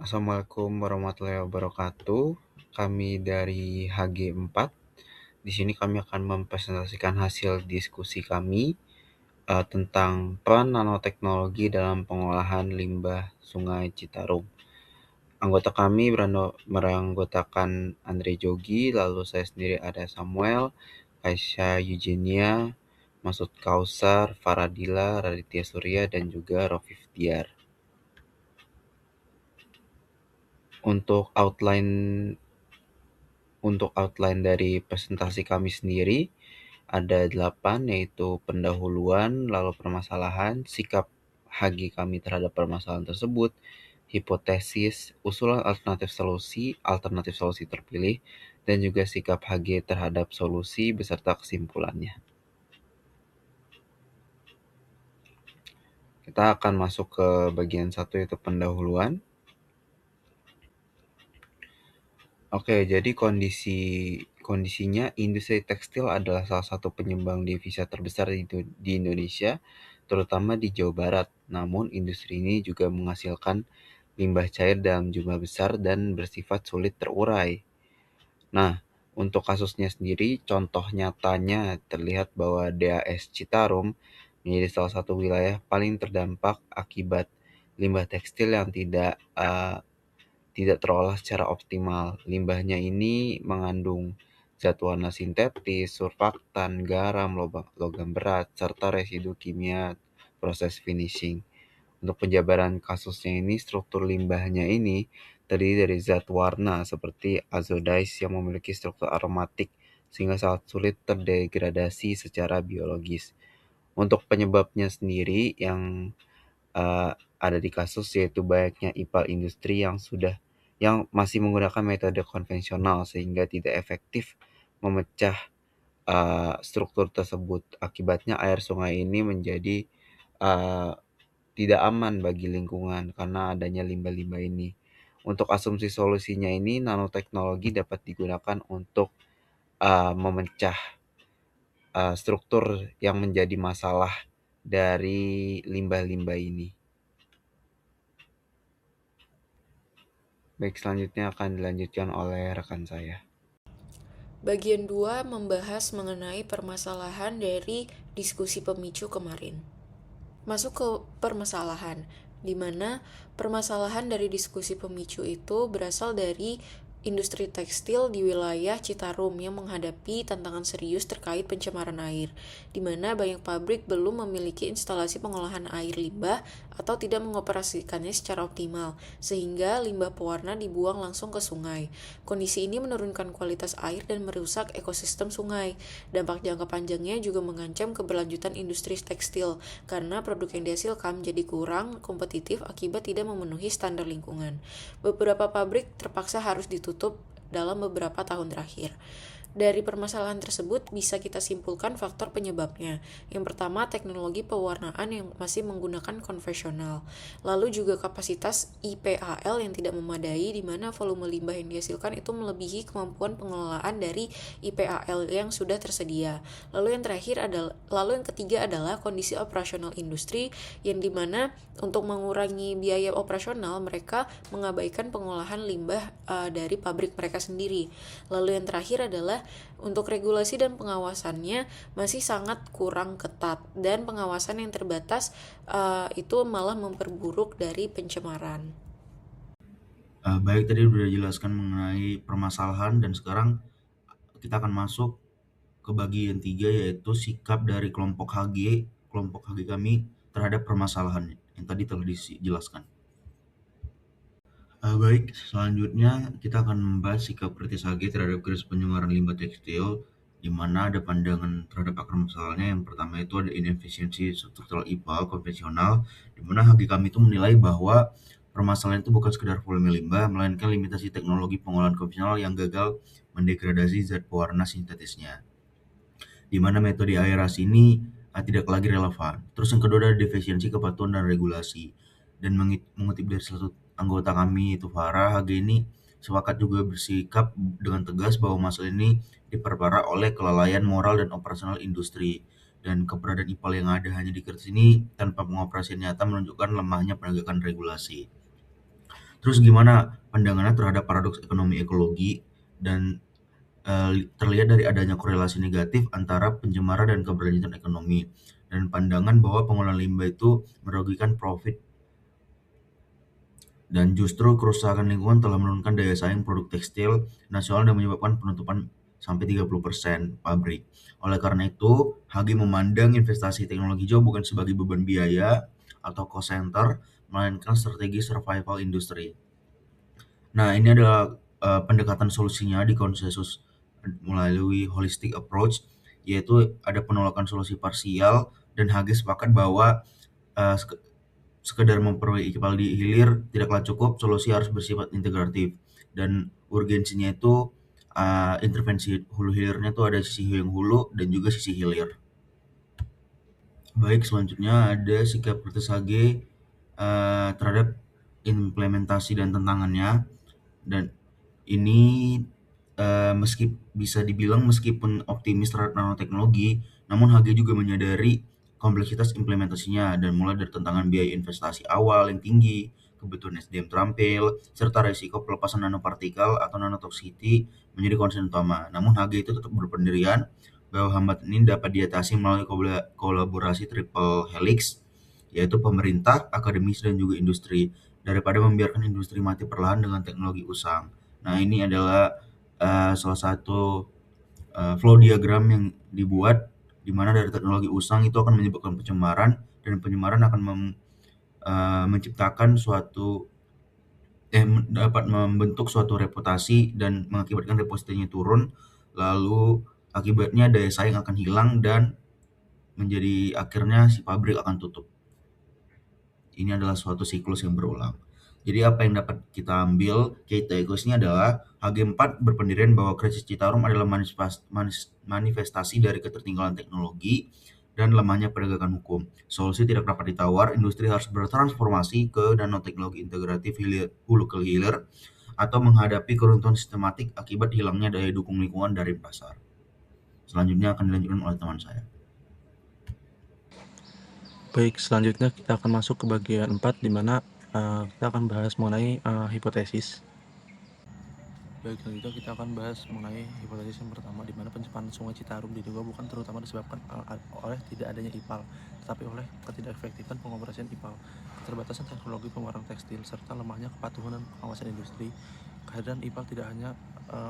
Assalamualaikum warahmatullahi wabarakatuh. Kami dari HG4. Di sini kami akan mempresentasikan hasil diskusi kami tentang peran nanoteknologi dalam pengolahan limbah Sungai Citarum. Anggota kami beranggotakan Andre Jogi, lalu saya sendiri ada Samuel, Aisyah Eugenia, Masud Kausar, Faradila, Raditya Surya, dan juga Rofif Tiar. Untuk outline dari presentasi kami sendiri ada 8, yaitu pendahuluan, lalu permasalahan, sikap HG kami terhadap permasalahan tersebut, hipotesis, usulan alternatif solusi terpilih, dan juga sikap HG terhadap solusi beserta kesimpulannya. Kita akan masuk ke bagian 1, yaitu pendahuluan. Oke, jadi kondisinya industri tekstil adalah salah satu penyumbang devisa terbesar di Indonesia, terutama di Jawa Barat. Namun, industri ini juga menghasilkan limbah cair dalam jumlah besar dan bersifat sulit terurai. Nah, untuk kasusnya sendiri, contoh nyatanya terlihat bahwa DAS Citarum menjadi salah satu wilayah paling terdampak akibat limbah tekstil yang tidak terolah secara optimal. Limbahnya ini mengandung zat warna sintetis, surfaktan, garam, logam berat, serta residu kimia proses finishing. Untuk penjabaran kasusnya ini, struktur limbahnya ini terdiri dari zat warna seperti azodais yang memiliki struktur aromatik sehingga sangat sulit terdegradasi secara biologis. Untuk penyebabnya sendiri yang ada di kasus yaitu banyaknya ipal industri yang masih menggunakan metode konvensional sehingga tidak efektif memecah struktur tersebut. Akibatnya air sungai ini menjadi tidak aman bagi lingkungan karena adanya limbah-limbah ini. Untuk asumsi solusinya ini, nanoteknologi dapat digunakan untuk memecah struktur yang menjadi masalah dari limbah-limbah ini. Baik, selanjutnya akan dilanjutkan oleh rekan saya. Bagian 2 membahas mengenai permasalahan dari diskusi pemicu kemarin. Masuk ke permasalahan, di mana permasalahan dari diskusi pemicu itu berasal dari industri tekstil di wilayah Citarum yang menghadapi tantangan serius terkait pencemaran air, di mana banyak pabrik belum memiliki instalasi pengolahan air limbah atau tidak mengoperasikannya secara optimal, sehingga limbah pewarna dibuang langsung ke sungai. Kondisi ini menurunkan kualitas air dan merusak ekosistem sungai. Dampak jangka panjangnya juga mengancam keberlanjutan industri tekstil, karena produk yang dihasilkan menjadi kurang kompetitif akibat tidak memenuhi standar lingkungan. Beberapa pabrik terpaksa harus ditutup dalam beberapa tahun terakhir. Dari permasalahan tersebut bisa kita simpulkan faktor penyebabnya. Yang pertama, teknologi pewarnaan yang masih menggunakan konvensional. Lalu juga kapasitas IPAL yang tidak memadai, di mana volume limbah yang dihasilkan itu melebihi kemampuan pengelolaan dari IPAL yang sudah tersedia. Lalu yang ketiga adalah kondisi operasional industri, yang dimana untuk mengurangi biaya operasional mereka mengabaikan pengolahan limbah dari pabrik mereka sendiri. Lalu yang terakhir adalah untuk regulasi dan pengawasannya masih sangat kurang ketat, dan pengawasan yang terbatas itu malah memperburuk dari pencemaran. Baik, tadi sudah dijelaskan mengenai permasalahan dan sekarang kita akan masuk ke bagian 3, yaitu sikap dari kelompok HG kami terhadap permasalahan yang tadi telah dijelaskan. Baik, selanjutnya kita akan membahas sikap kritis HG terhadap krisis pencemaran limbah tekstil, di mana ada pandangan terhadap akar masalahnya. Yang pertama itu ada inefisiensi struktural IPAL konvensional, di mana HG kami itu menilai bahwa permasalahan itu bukan sekedar volume limbah, melainkan limitasi teknologi pengolahan konvensional yang gagal mendegradasi zat pewarna sintetisnya, di mana metode aerasi ini tidak lagi relevan. Terus yang kedua ada defisiensi kepatuhan dan regulasi. Dan mengutip dari salah satu anggota kami itu Farah, HG ini sepakat juga bersikap dengan tegas bahwa masalah ini diperparah oleh kelalaian moral dan operasional industri. Dan keberadaan IPAL yang ada hanya di kertas ini tanpa pengoperasian nyata menunjukkan lemahnya penegakan regulasi. Terus gimana pandangannya terhadap paradoks ekonomi ekologi dan terlihat dari adanya korelasi negatif antara pencemaran dan keberlanjutan ekonomi, dan pandangan bahwa pengolahan limbah itu merugikan profit dan justru kerusakan lingkungan telah menurunkan daya saing produk tekstil nasional dan menyebabkan penutupan sampai 30% pabrik. Oleh karena itu, HG memandang investasi teknologi hijau bukan sebagai beban biaya atau cost center, melainkan strategi survival industri. Nah, ini adalah pendekatan solusinya di konsensus melalui holistic approach, yaitu ada penolakan solusi parsial dan HG sepakat bahwa eh, sekedar memperoleh ipal di hilir tidaklah cukup, solusi harus bersifat integratif dan urgensinya itu intervensi hulu hilirnya itu ada sisi yang hulu dan juga sisi hilir. Baik, selanjutnya ada sikap Kertas HG terhadap implementasi dan tantangannya, dan ini meski bisa dibilang meskipun optimis terhadap nanoteknologi, namun HG juga menyadari kompleksitas implementasinya dan mulai dari tantangan biaya investasi awal yang tinggi, kebutuhan SDM terampil, serta risiko pelepasan nanopartikel atau nanotoxicity menjadi concern utama. Namun HG itu tetap berpendirian bahwa hambatan ini dapat diatasi melalui kolaborasi triple helix, yaitu pemerintah, akademis, dan juga industri, daripada membiarkan industri mati perlahan dengan teknologi usang. Nah, ini adalah salah satu flow diagram yang dibuat di mana dari teknologi usang itu akan menyebabkan pencemaran, dan pencemaran akan menciptakan suatu dapat membentuk suatu reputasi dan mengakibatkan reputasinya turun, lalu akibatnya daya saing akan hilang dan menjadi akhirnya si pabrik akan tutup. Ini adalah suatu siklus yang berulang. Jadi apa yang dapat kita ambil key takeaways-nya adalah HG4 berpendirian bahwa krisis Citarum adalah manifestasi dari ketertinggalan teknologi dan lemahnya penegakan hukum. Solusi tidak dapat ditawar, industri harus bertransformasi ke nanoteknologi integratif hulu ke hilir atau menghadapi keruntuhan sistematik akibat hilangnya daya dukung lingkungan dari pasar. Selanjutnya akan dilanjutkan oleh teman saya. Baik, selanjutnya kita akan masuk ke bagian 4 di mana kita akan bahas mengenai hipotesis. Baik, selanjutnya kita akan bahas mengenai hipotesis yang pertama, di mana pencemaran Sungai Citarum diduga bukan terutama disebabkan oleh tidak adanya IPAL, tetapi oleh ketidakefektifan pengoperasian IPAL, keterbatasan teknologi pewarna tekstil, serta lemahnya kepatuhan dan pengawasan industri. Kehadiran IPAL tidak hanya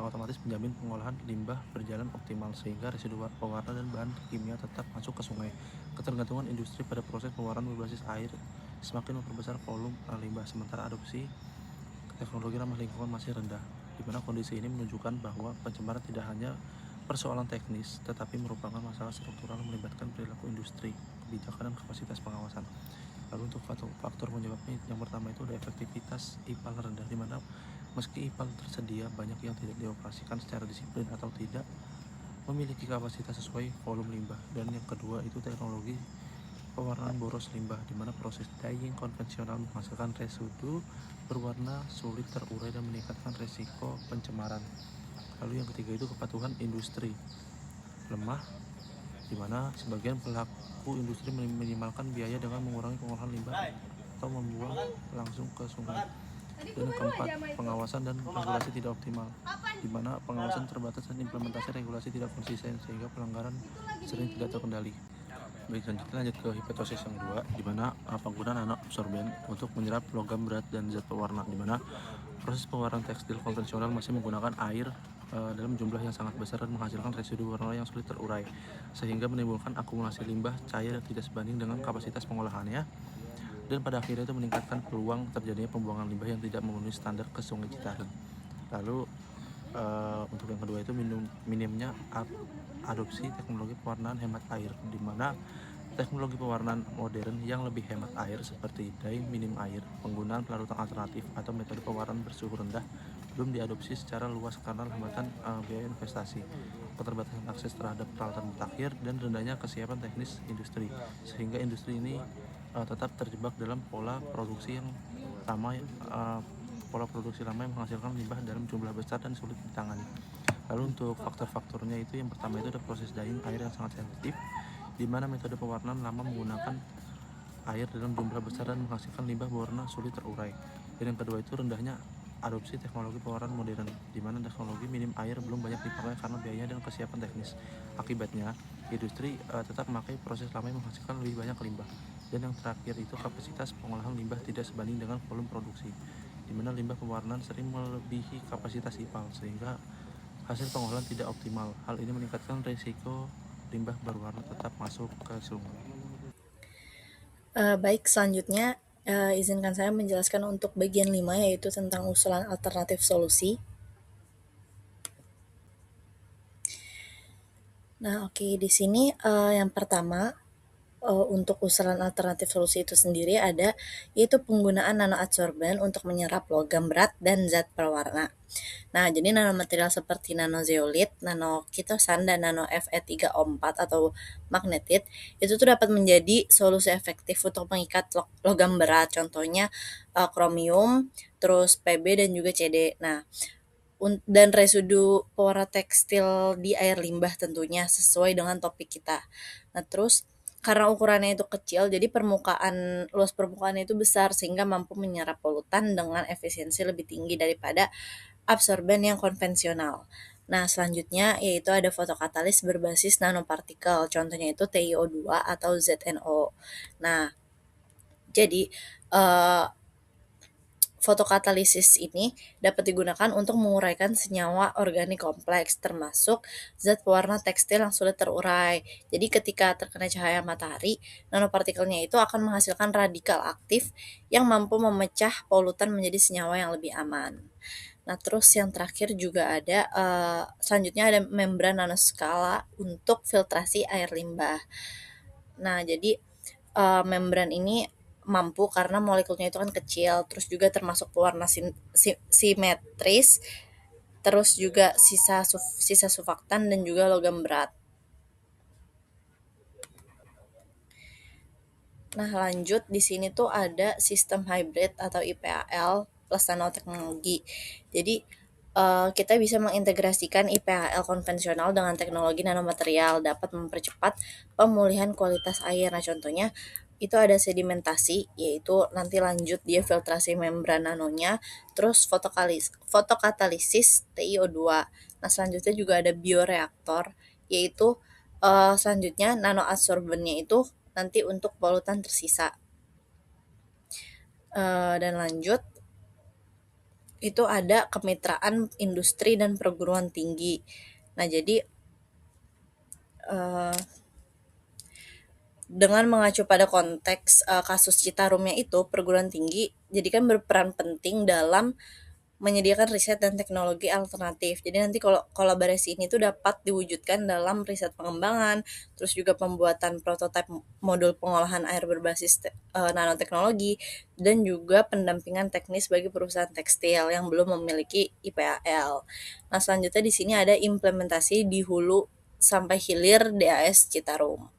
otomatis menjamin pengolahan limbah berjalan optimal sehingga residu pewarna dan bahan kimia tetap masuk ke sungai. Ketergantungan industri pada proses pewarnaan berbasis air semakin memperbesar volume limbah, sementara adopsi teknologi ramah lingkungan masih rendah, di mana kondisi ini menunjukkan bahwa pencemaran tidak hanya persoalan teknis, tetapi merupakan masalah struktural melibatkan perilaku industri, kebijakan, dan kapasitas pengawasan. Lalu untuk faktor penyebabnya, yang pertama itu ada efektivitas IPAL rendah, di mana meski IPAL tersedia, banyak yang tidak dioperasikan secara disiplin atau tidak memiliki kapasitas sesuai volume limbah. Dan yang kedua itu teknologi pewarnaan boros limbah, di mana proses dyeing konvensional menghasilkan residu berwarna sulit terurai dan meningkatkan resiko pencemaran. Lalu yang ketiga itu kepatuhan industri lemah, di mana sebagian pelaku industri meminimalkan biaya dengan mengurangi pengolahan limbah atau membuang langsung ke sungai. Dan yang keempat, pengawasan dan regulasi tidak optimal, di mana pengawasan terbatas dan implementasi regulasi tidak konsisten sehingga pelanggaran sering tidak terkendali. Baik, selanjutnya lanjut ke hipotesis yang kedua, di mana penggunaan nanoabsorben untuk menyerap logam berat dan zat pewarna, di mana proses pewarnaan tekstil konvensional masih menggunakan air dalam jumlah yang sangat besar dan menghasilkan residu warna yang sulit terurai, sehingga menimbulkan akumulasi limbah cair yang tidak sebanding dengan kapasitas pengolahannya, dan pada akhirnya itu meningkatkan peluang terjadinya pembuangan limbah yang tidak memenuhi standar ke Sungai Citarum. Lalu untuk yang kedua itu minimnya adopsi teknologi pewarnaan hemat air, di mana teknologi pewarnaan modern yang lebih hemat air seperti dye minim air, penggunaan pelarutan alternatif atau metode pewarnaan bersuhu rendah belum diadopsi secara luas karena hambatan biaya investasi, keterbatasan akses terhadap peralatan mutakhir, dan rendahnya kesiapan teknis industri, sehingga industri ini tetap terjebak dalam pola produksi lama yang menghasilkan limbah dalam jumlah besar dan sulit ditangani. Lalu untuk faktor-faktornya itu, yang pertama itu ada proses dyeing air yang sangat sensitif, di mana metode pewarnaan lama menggunakan air dalam jumlah besar dan menghasilkan limbah berwarna sulit terurai. Dan yang kedua itu rendahnya adopsi teknologi pewarnaan modern, di mana teknologi minim air belum banyak dipakai karena biaya dan kesiapan teknis. Akibatnya, industri tetap memakai proses lama yang menghasilkan lebih banyak limbah. Dan yang terakhir itu kapasitas pengolahan limbah tidak sebanding dengan volume produksi, di mana limbah pewarnaan sering melebihi kapasitas IPAL sehingga hasil pengolahan tidak optimal. Hal ini meningkatkan risiko limbah berwarna tetap masuk ke sungai. Baik, selanjutnya izinkan saya menjelaskan untuk bagian 5 yaitu tentang usulan alternatif solusi. Nah, oke, di sini yang pertama untuk usulan alternatif solusi itu sendiri ada yaitu penggunaan nanoadsorben untuk menyerap logam berat dan zat pewarna. Nah, jadi nanomaterial seperti nanozeolit, nanokitosan, dan nano Fe3O4 atau magnetit itu tuh dapat menjadi solusi efektif untuk mengikat logam berat, contohnya kromium, terus Pb dan juga Cd. Nah, dan residu pewarna tekstil di air limbah tentunya sesuai dengan topik kita. Nah, terus karena ukurannya itu kecil, jadi luas permukaannya itu besar sehingga mampu menyerap polutan dengan efisiensi lebih tinggi daripada absorben yang konvensional. Nah, selanjutnya yaitu ada fotokatalis berbasis nanopartikel, contohnya itu TiO2 atau ZNO. Nah, jadi fotokatalisis ini dapat digunakan untuk menguraikan senyawa organik kompleks, termasuk zat pewarna tekstil yang sulit terurai. Jadi ketika terkena cahaya matahari, nanopartikelnya itu akan menghasilkan radikal aktif yang mampu memecah polutan menjadi senyawa yang lebih aman. Nah, terus yang terakhir juga ada, selanjutnya ada membran nanoskala untuk filtrasi air limbah. Nah, jadi membran ini mampu karena molekulnya itu kan kecil, terus juga termasuk pewarna simetris, terus juga sisa surfaktan dan juga logam berat. Nah, lanjut di sini tuh ada sistem hybrid atau IPAL plus nanoteknologi. Jadi kita bisa mengintegrasikan IPAL konvensional dengan teknologi nanomaterial dapat mempercepat pemulihan kualitas air. Nah, contohnya itu ada sedimentasi, yaitu nanti lanjut dia filtrasi membran nanonya, terus fotokatalisis TiO2. Nah, selanjutnya juga ada bioreaktor, yaitu selanjutnya nanoadsorbennya itu nanti untuk polutan tersisa. Dan lanjut itu ada kemitraan industri dan perguruan tinggi. Nah, jadi dengan mengacu pada konteks kasus Citarumnya itu, perguruan tinggi jadi kan berperan penting dalam menyediakan riset dan teknologi alternatif. Jadi nanti kalau kolaborasi ini tuh dapat diwujudkan dalam riset pengembangan, terus juga pembuatan prototipe modul pengolahan air berbasis nanoteknologi, dan juga pendampingan teknis bagi perusahaan tekstil yang belum memiliki IPAL. Nah, selanjutnya di sini ada implementasi di hulu sampai hilir DAS Citarum.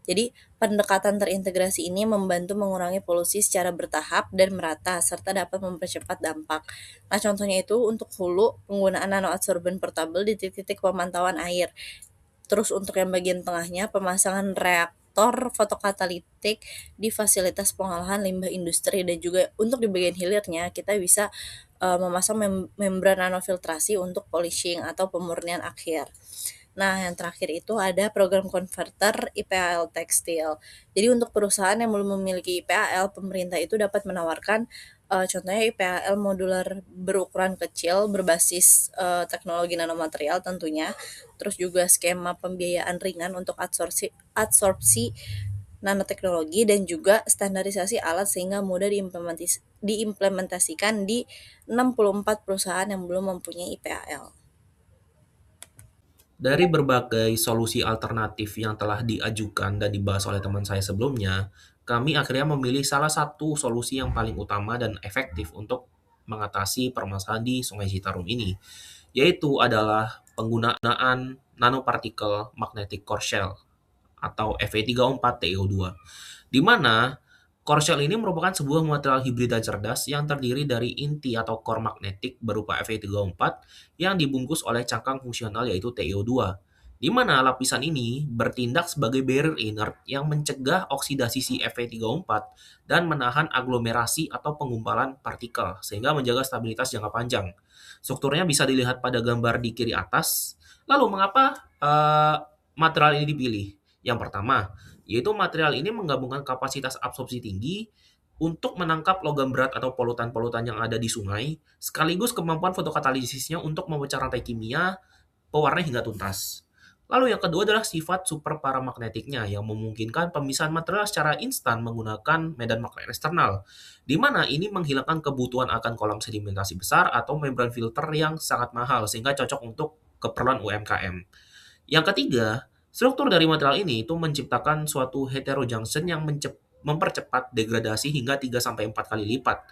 Jadi, pendekatan terintegrasi ini membantu mengurangi polusi secara bertahap dan merata, serta dapat mempercepat dampak. Nah, contohnya itu untuk hulu, penggunaan nanoadsorben portable di titik-titik pemantauan air. Terus untuk yang bagian tengahnya, pemasangan reaktor fotokatalitik di fasilitas pengolahan limbah industri, dan juga untuk di bagian hilirnya, kita bisa memasang membran nanofiltrasi untuk polishing atau pemurnian akhir. Nah, yang terakhir itu ada program konverter IPAL tekstil. Jadi untuk perusahaan yang belum memiliki IPAL, pemerintah itu dapat menawarkan contohnya IPAL modular berukuran kecil berbasis teknologi nanomaterial tentunya, terus juga skema pembiayaan ringan untuk absorpsi nanoteknologi dan juga standarisasi alat sehingga mudah diimplementasikan di 64 perusahaan yang belum mempunyai IPAL. Dari berbagai solusi alternatif yang telah diajukan dan dibahas oleh teman saya sebelumnya, kami akhirnya memilih salah satu solusi yang paling utama dan efektif untuk mengatasi permasalahan di Sungai Citarum ini, yaitu adalah penggunaan nanopartikel magnetic core shell atau Fe3O4 TiO2, di mana core shell ini merupakan sebuah material hibrida cerdas yang terdiri dari inti atau core magnetik berupa Fe3O4 yang dibungkus oleh cangkang fungsional yaitu TiO2. di mana lapisan ini bertindak sebagai barrier inert yang mencegah oksidasi si Fe3O4 dan menahan aglomerasi atau penggumpalan partikel, sehingga menjaga stabilitas jangka panjang. Strukturnya bisa dilihat pada gambar di kiri atas. Lalu mengapa material ini dipilih? Yang pertama, yaitu material ini menggabungkan kapasitas absorpsi tinggi untuk menangkap logam berat atau polutan-polutan yang ada di sungai, sekaligus kemampuan fotokatalisisnya untuk memecah rantai kimia pewarna hingga tuntas. Lalu yang kedua adalah sifat super paramagnetiknya yang memungkinkan pemisahan material secara instan menggunakan medan magnet eksternal, di mana ini menghilangkan kebutuhan akan kolam sedimentasi besar atau membran filter yang sangat mahal sehingga cocok untuk keperluan UMKM. Yang ketiga, struktur dari material ini itu menciptakan suatu heterojunction yang mempercepat degradasi hingga 3-4 kali lipat,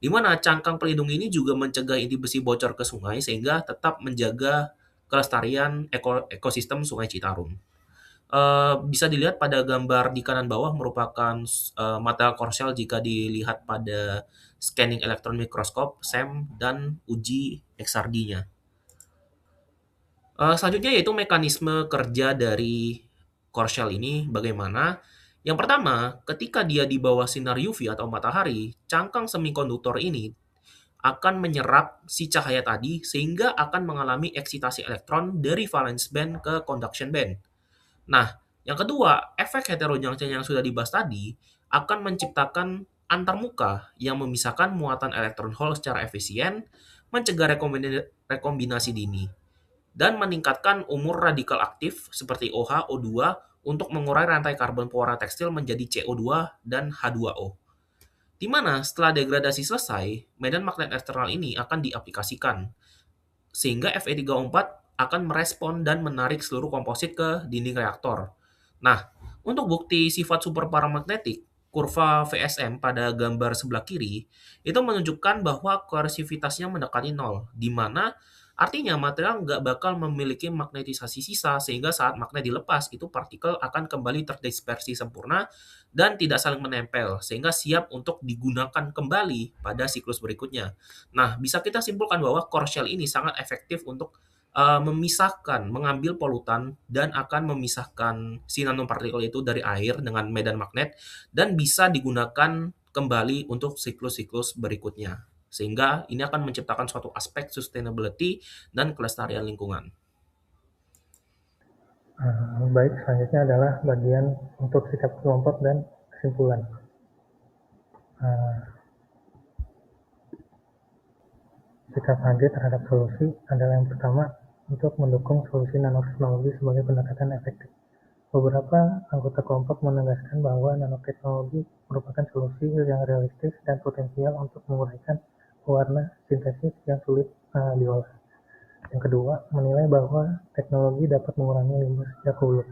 di mana cangkang pelindung ini juga mencegah inti besi bocor ke sungai sehingga tetap menjaga kelestarian ekosistem Sungai Citarum. Bisa dilihat pada gambar di kanan bawah merupakan material korsel jika dilihat pada scanning elektron mikroskop, SEM, dan uji XRD-nya. Selanjutnya yaitu mekanisme kerja dari korsel ini bagaimana. Yang pertama, ketika dia di bawah sinar UV atau matahari, cangkang semikonduktor ini akan menyerap si cahaya tadi sehingga akan mengalami eksitasi elektron dari valence band ke conduction band. Nah, yang kedua, efek heterojunction yang sudah dibahas tadi akan menciptakan antarmuka yang memisahkan muatan elektron hole secara efisien, mencegah rekombinasi dini, dan meningkatkan umur radikal aktif seperti OH, O2 untuk mengurai rantai karbon pewarna tekstil menjadi CO2 dan H2O. Di mana setelah degradasi selesai, medan magnet eksternal ini akan diaplikasikan, sehingga Fe3O4 akan merespon dan menarik seluruh komposit ke dinding reaktor. Nah, untuk bukti sifat superparamagnetik, kurva VSM pada gambar sebelah kiri itu menunjukkan bahwa koersivitasnya mendekati nol, di mana artinya material nggak bakal memiliki magnetisasi sisa sehingga saat magnet dilepas itu partikel akan kembali terdispersi sempurna dan tidak saling menempel sehingga siap untuk digunakan kembali pada siklus berikutnya. Nah, bisa kita simpulkan bahwa core shell ini sangat efektif untuk memisahkan, mengambil polutan dan akan memisahkan si nanopartikel itu dari air dengan medan magnet dan bisa digunakan kembali untuk siklus-siklus berikutnya. Sehingga ini akan menciptakan suatu aspek sustainability dan kelestarian lingkungan. Baik, selanjutnya adalah bagian untuk sikap kelompok dan kesimpulan. Sikap HG terhadap solusi adalah yang pertama untuk mendukung solusi nanoteknologi sebagai pendekatan efektif. Beberapa anggota kelompok menegaskan bahwa nanoteknologi merupakan solusi yang realistis dan potensial untuk menguraikan pewarna sintesis yang sulit diolah. Yang kedua, menilai bahwa teknologi dapat mengurangi limbah sejak hulu.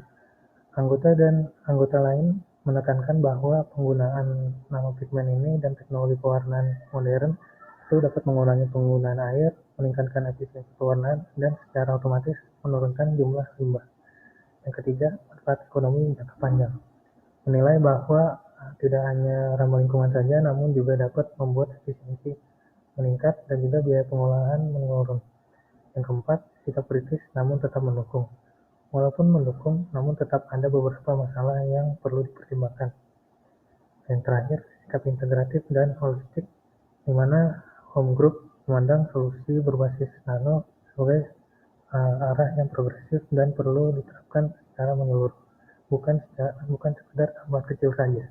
Anggota lain menekankan bahwa penggunaan nanopigmen ini dan teknologi pewarnaan modern itu dapat mengurangi penggunaan air, meningkatkan efisiensi pewarnaan, dan secara otomatis menurunkan jumlah limbah. Yang ketiga, manfaat ekonomi jangka panjang. Menilai bahwa tidak hanya ramah lingkungan saja, namun juga dapat membuat efisiensi meningkat dan juga biaya pengolahan menurun. Yang keempat, sikap kritis namun tetap mendukung. Walaupun mendukung, namun tetap ada beberapa masalah yang perlu dipertimbangkan. Yang terakhir, sikap integratif dan holistik, di mana home group memandang solusi berbasis nano sebagai arah yang progresif dan perlu diterapkan secara menyeluruh, bukan sekedar tambah kecil saja.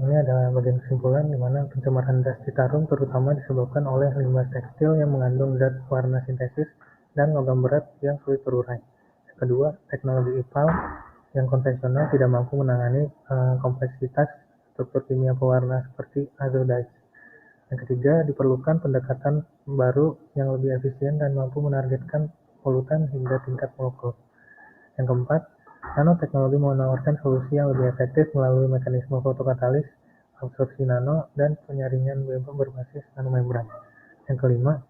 Ini adalah bagian kesimpulan di mana pencemaran das Citarum terutama disebabkan oleh limbah tekstil yang mengandung zat warna sintesis dan logam berat yang sulit terurai. Kedua, teknologi IPAL yang konvensional tidak mampu menangani kompleksitas struktur kimia pewarna seperti azodase. Yang ketiga, diperlukan pendekatan baru yang lebih efisien dan mampu menargetkan polutan hingga tingkat molekul. Yang keempat, nanoteknologi menawarkan solusi yang lebih efektif melalui mekanisme fotokatalis, absorpsi nano, dan penyaringan bebas berbasis nanomembran. Yang kelima,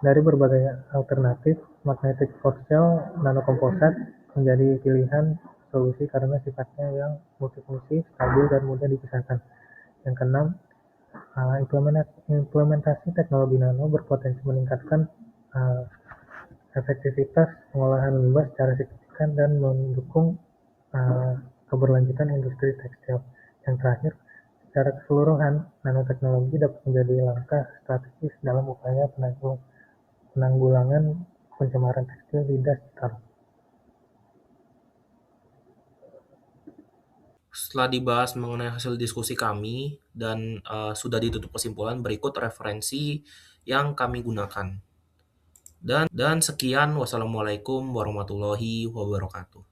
dari berbagai alternatif, magnetic force cell nanokomposat menjadi pilihan solusi karena sifatnya yang multifungsi, stabil, dan mudah dipisahkan. Yang keenam, implementasi teknologi nano berpotensi meningkatkan efektivitas pengolahan limbah secara signifikan dan mendukung keberlanjutan industri tekstil. Yang terakhir, secara keseluruhan, nanoteknologi dapat menjadi langkah strategis dalam upaya penanggulangan pencemaran tekstil di digital. Setelah dibahas mengenai hasil diskusi kami dan sudah ditutup kesimpulan, berikut referensi yang kami gunakan. Dan sekian, wassalamualaikum warahmatullahi wabarakatuh.